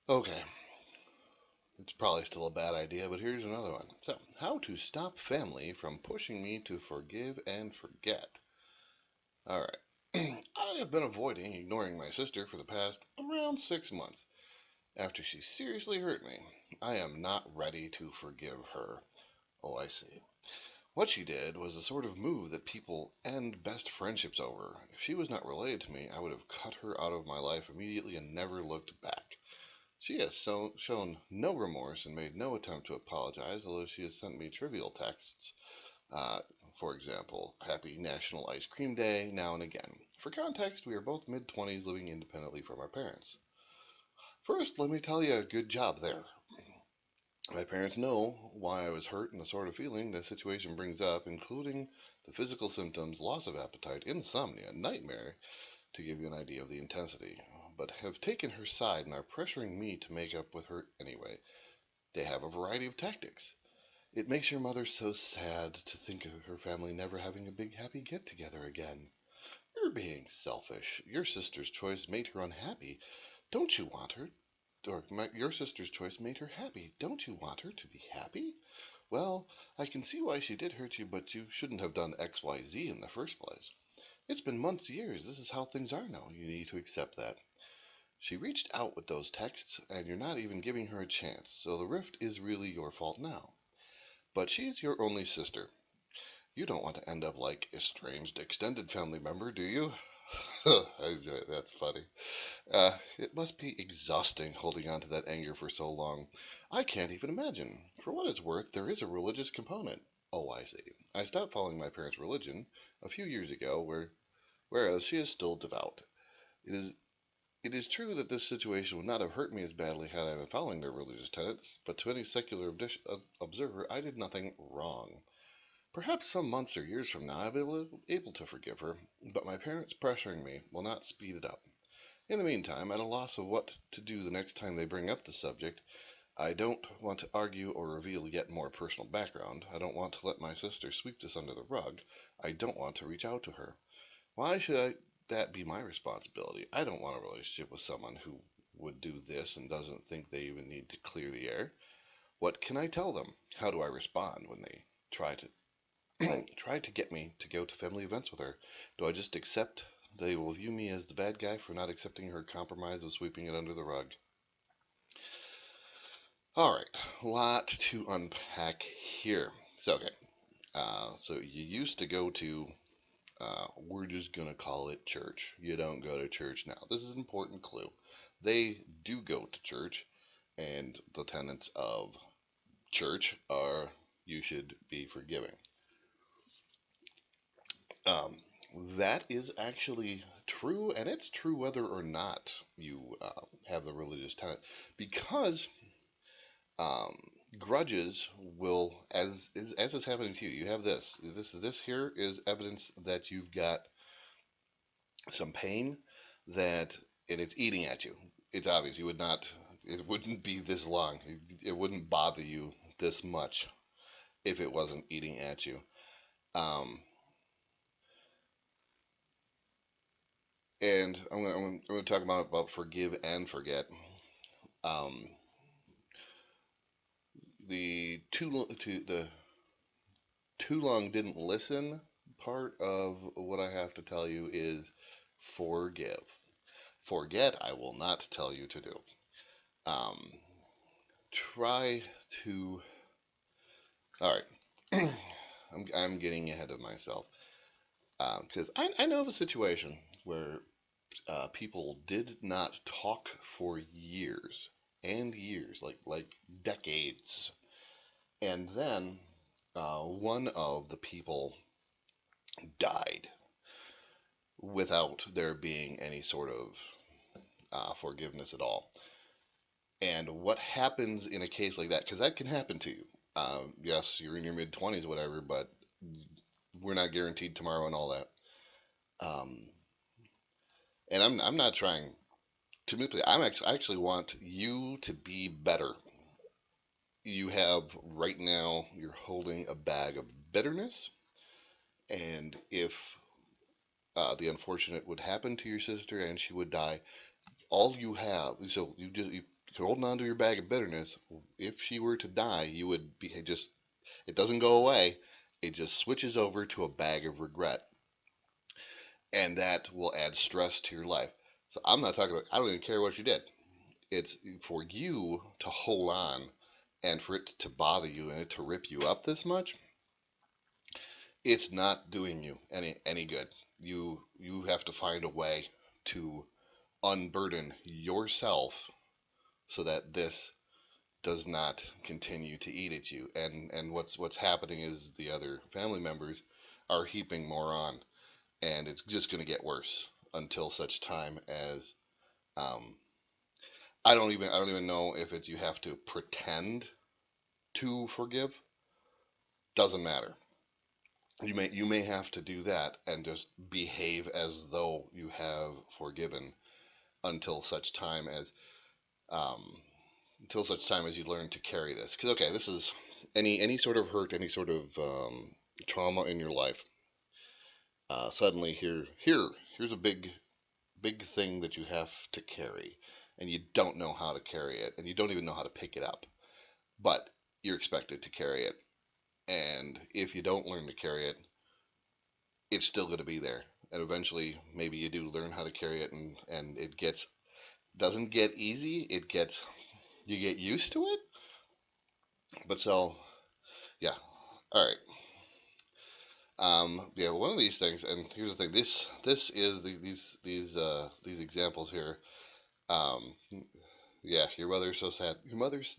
Okay, it's probably still a bad idea, but here's another one. So, how to stop family from pushing me to forgive and forget. Alright. I have been avoiding ignoring my sister for the past around 6 months. After she seriously hurt me, I am not ready to forgive her. Oh, I see. What she did was the sort of move that people end best friendships over. If she was not related to me, I would have cut her out of my life immediately and never looked back. She has shown no remorse and made no attempt to apologize, although she has sent me trivial texts. Uh, for example, Happy National Ice Cream Day now and again. For context, we are both mid 20s living independently from our parents. First, let me tell you, good job there. My parents know why I was hurt and the sort of feeling the situation brings up, including the physical symptoms, loss of appetite, insomnia, nightmare, to give you an idea of the intensity, but have taken her side and are pressuring me to make up with her anyway. They have a variety of tactics. It makes your mother so sad to think of her family never having a big happy get together again. You're being selfish. Your sister's choice made her unhappy. Don't you want her? Your sister's choice made her happy. Don't you want her to be happy? Well, I can see why she did hurt you, but you shouldn't have done XYZ in the first place. It's been months, years. This is how things are now. You need to accept that. She reached out with those texts, and you're not even giving her a chance, so the rift is really your fault now. But she's your only sister. You don't want to end up like estranged extended family member, do you? That's funny. It must be exhausting holding on to that anger for so long. I can't even imagine. For what it's worth, there is a religious component. Oh, I see. I stopped following my parents' religion a few years ago, whereas she is still devout. It is it is true that this situation would not have hurt me as badly had I been following their religious tenets, but to any secular observer, I did nothing wrong. Perhaps some months or years from now I'll be able to forgive her, but my parents pressuring me will not speed it up. In the meantime, at a loss of what to do the next time they bring up the subject, I don't want to argue or reveal yet more personal background. I don't want to let my sister sweep this under the rug. I don't want to reach out to her. Why should that be my responsibility? I don't want a relationship with someone who would do this and doesn't think they even need to clear the air. What can I tell them? How do I respond when they try to try to get me to go to family events with her? Do I just accept they will view me as the bad guy for not accepting her compromise of sweeping it under the rug? All right, a lot to unpack here. So you used to go to, we're just going to call it church. You don't go to church now. This is an important clue. They do go to church, and the tenets of church are you should be forgiving. Um, that is actually true, and it's true whether or not you have the religious tenet, because um, grudges will, as is happening to you. You have this. This here is evidence that you've got some pain that, and it's eating at you. It's obvious. You would not. It wouldn't be this long. It wouldn't bother you this much if it wasn't eating at you. Um, and I'm going to talk about forgive and forget. Um, the too long didn't listen part of what I have to tell you is forgive. Forget, I will not tell you to do. Um, try to. All right, I'm getting ahead of myself because I know of a situation where people did not talk for years and years, like decades, and then one of the people died without there being any sort of forgiveness at all. And what happens in a case like that? Because that can happen to you. Yes, you're in your mid 20s, whatever, but we're not guaranteed tomorrow and all that. Um, and I'm not trying to manipulate. I actually want you to be better. You have right now. You're holding a bag of bitterness, and if the unfortunate would happen to your sister and she would die, all you have. So holding on to your bag of bitterness, if she were to die, you would be just, it doesn't go away. It just switches over to a bag of regret. And that will add stress to your life. So I'm not talking about, I don't even care what you did. It's for you to hold on and for it to bother you and it to rip you up this much. It's not doing you any good. You have to find a way to unburden yourself so that this does not continue to eat at you. And what's happening is the other family members are heaping more on, and it's just going to get worse until such time as um, I don't even know if it's you have to pretend to forgive. Doesn't matter. You may have to do that and just behave as though you have forgiven until such time as um, you learn to carry this. Because okay, this is any sort of hurt, any sort of trauma in your life. Suddenly here's a big thing that you have to carry, and you don't know how to carry it, and you don't even know how to pick it up, but you're expected to carry it. And if you don't learn to carry it, it's still going to be there. And eventually, maybe you do learn how to carry it, and it doesn't get easy. You get used to it. But so, yeah. All right. Yeah, one of these things, and here's the thing. This is these examples here. Um, yeah, your mother's so sad. Your mother's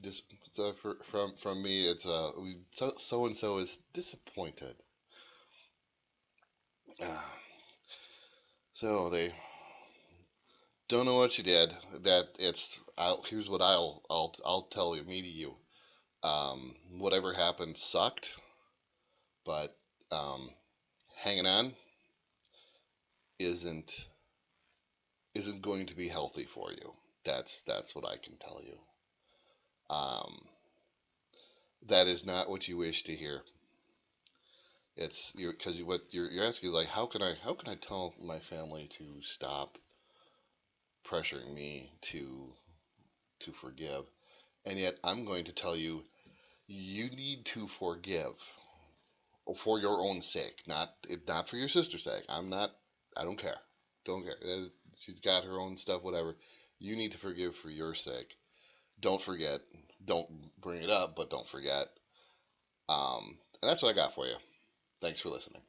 from me. It's so and so is disappointed. Uh, so they don't know what you did. That it's here's what I'll tell you, me to you. Whatever happened sucked, but um, hanging on isn't isn't going to be healthy for you. That's what I can tell you. Um, that is not what you wish to hear. It's you because what you're asking is like how can I tell my family to stop pressuring me to forgive, and yet I'm going to tell you you need to forgive for your own sake, not for your sister's sake. I don't care. Don't care. She's got her own stuff, whatever. You need to forgive for your sake. Don't forget. Don't bring it up, but don't forget. And that's what I got for you. Thanks for listening.